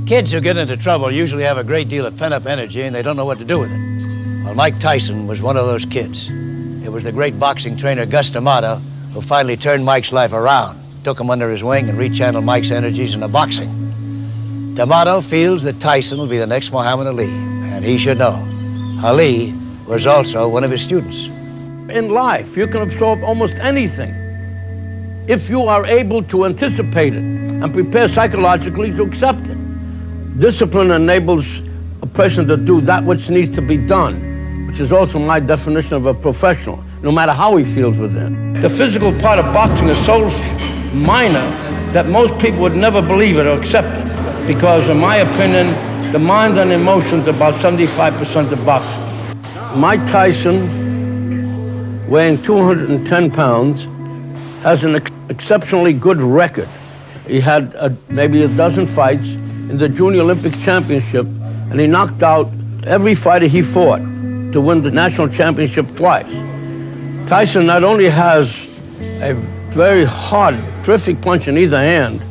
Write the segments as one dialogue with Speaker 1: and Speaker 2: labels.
Speaker 1: Kids who get into trouble usually have a great deal of pent-up energy and they don't know what to do with it. Well, Mike Tyson was one of those kids. It was the great boxing trainer Gus D'Amato who finally turned Mike's life around, took him under his wing and rechanneled Mike's energies into boxing. D'Amato feels that Tyson will be the next Muhammad Ali, and he should know. Ali was also one of his students.
Speaker 2: In life, you can absorb almost anything if you are able to anticipate it and prepare psychologically to accept it. Discipline enables a person to do that which needs to be done, which is also my definition of a professional, no matter how he feels within. The physical part of boxing is so minor that most people would never believe it or accept it, because in my opinion, the mind and emotions are about 75% of boxing. Mike Tyson, weighing 210 pounds, has an exceptionally good record. He had maybe a dozen fights in the Junior Olympic Championship, and he knocked out every fighter he fought to win the national championship twice. Tyson not only has a very hard, terrific punch in either hand,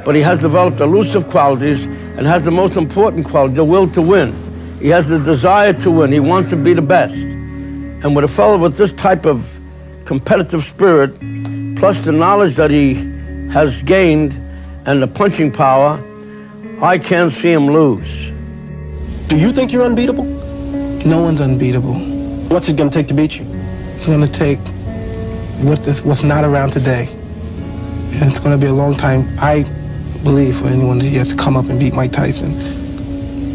Speaker 2: but he has developed elusive qualities and has the most important quality, the will to win. He has the desire to win. He wants to be the best. And with a fellow with this type of competitive spirit, plus the knowledge that he has gained and the punching power, I can't see him lose.
Speaker 3: Do you think you're unbeatable?
Speaker 4: No one's unbeatable.
Speaker 3: What's it going to take to beat you?
Speaker 4: It's going to take what's not around today. And it's going to be a long time, I believe, for anyone that has to come up and beat Mike Tyson.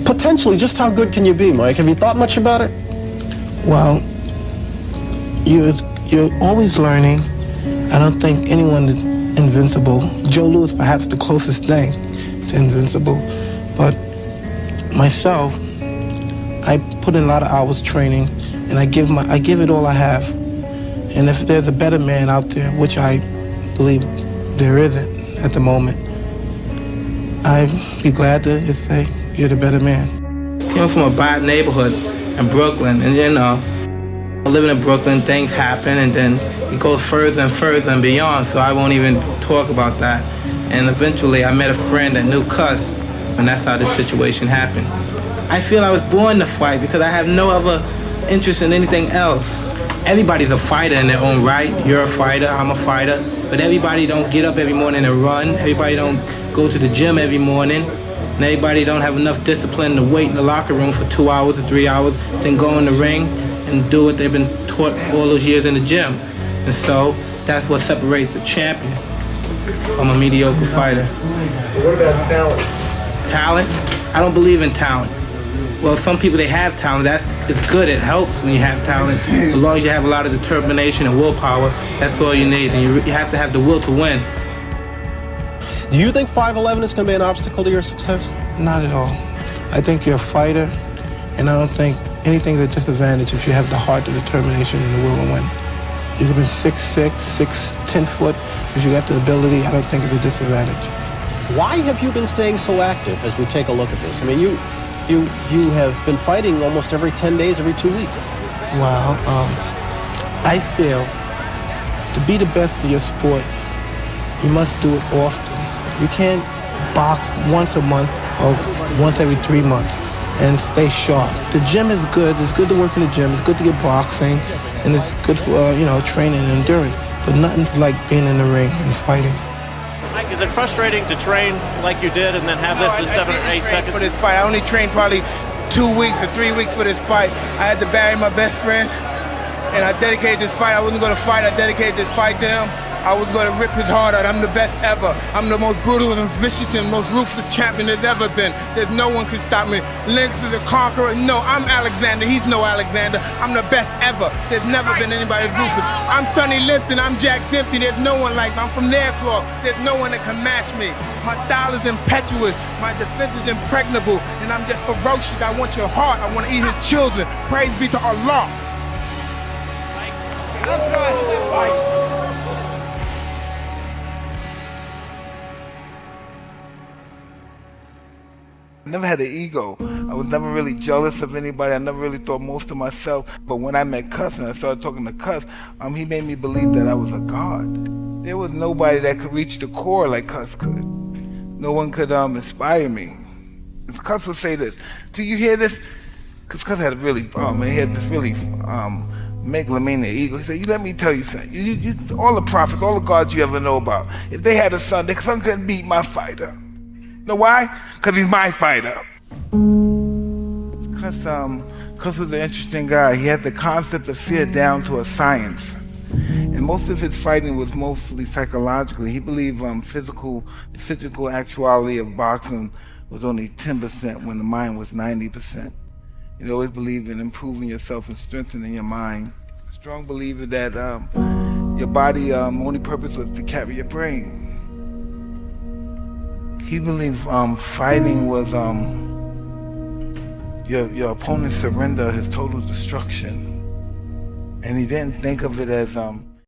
Speaker 3: Potentially, just how good can you be, Mike? Have you thought much about it?
Speaker 4: Well, you're always learning. I don't think anyone is invincible. Joe Louis, perhaps the closest thing to invincible. But myself, I put in a lot of hours training, and I give it all I have. And if there's a better man out there, which I believe there isn't at the moment, I'd be glad to just say, you're the better man.
Speaker 5: I came from a bad neighborhood in Brooklyn, and living in Brooklyn, things happen, and then it goes further and further and beyond, so I won't even talk about that. And eventually I met a friend that knew Cuss, and that's how this situation happened. I feel I was born to fight because I have no other interest in anything else. Everybody's a fighter in their own right. You're a fighter, I'm a fighter, but everybody don't get up every morning and run. Everybody don't go to the gym every morning. And everybody don't have enough discipline to wait in the locker room for 2 hours or 3 hours, then go in the ring and do what they've been taught all those years in the gym. And so that's what separates a champion from a mediocre fighter.
Speaker 6: What about talent?
Speaker 5: Talent? I don't believe in talent. Well, some people, they have talent. It's good. It helps when you have talent. As long as you have a lot of determination and willpower, that's all you need. And you have to have the will to win.
Speaker 3: Do you think 5'11" is going to be an obstacle to your success?
Speaker 4: Not at all. I think you're a fighter, and I don't think anything's a disadvantage if you have the heart, the determination, and the will to win. You could be 6'6", 10 foot. If you got the ability, I don't think it's a disadvantage.
Speaker 3: Why have you been staying so active as we take a look at this? I mean, you have been fighting almost every 10 days, every 2 weeks.
Speaker 4: Well, I feel to be the best in your sport, you must do it often. You can't box once a month or once every 3 months and stay sharp. The gym is good. It's good to work in the gym. It's good to get boxing, and it's good for training and endurance. But nothing's like being in the ring and fighting.
Speaker 7: Mike, is it frustrating to train like you did and then have this in 7 or 8 seconds?
Speaker 6: For this fight, I only trained probably 2 weeks or 3 weeks for this fight. I had to bury my best friend, and I dedicated this fight. I wasn't going to fight. I dedicated this fight to him. I was going to rip his heart out. I'm the best ever. I'm the most brutal and vicious and most ruthless champion there's ever been. There's no one can stop me. Lynx is a conqueror. No, I'm Alexander. He's no Alexander. I'm the best ever. There's never been anybody as ruthless. I'm Sonny Liston. I'm Jack Dempsey. There's no one like me. I'm from their club. There's no one that can match me. My style is impetuous. My defense is impregnable. And I'm just ferocious. I want your heart. I want to eat his children. Praise be to Allah. That's right.
Speaker 8: I never had an ego. I was never really jealous of anybody. I never really thought most of myself. But when I met Cuss and I started talking to Cuss, he made me believe that I was a god. There was nobody that could reach the core like Cuss could. No one could inspire me. Cus would say this. Do you hear this? Because Cus had a really, he had this really megalomaniac ego. He said, you let me tell you something. You, all the prophets, all the gods you ever know about, if they had a son, their son couldn't beat my fighter. Know why? Because he's my fighter. Cus was an interesting guy. He had the concept of fear down to a science. And most of his fighting was mostly psychologically. He believed the physical actuality of boxing was only 10% when the mind was 90%. He always believed in improving yourself and strengthening your mind. Strong believer that your body only purpose was to carry your brain. He believed fighting was your opponent's surrender, his total destruction. And he didn't think of it as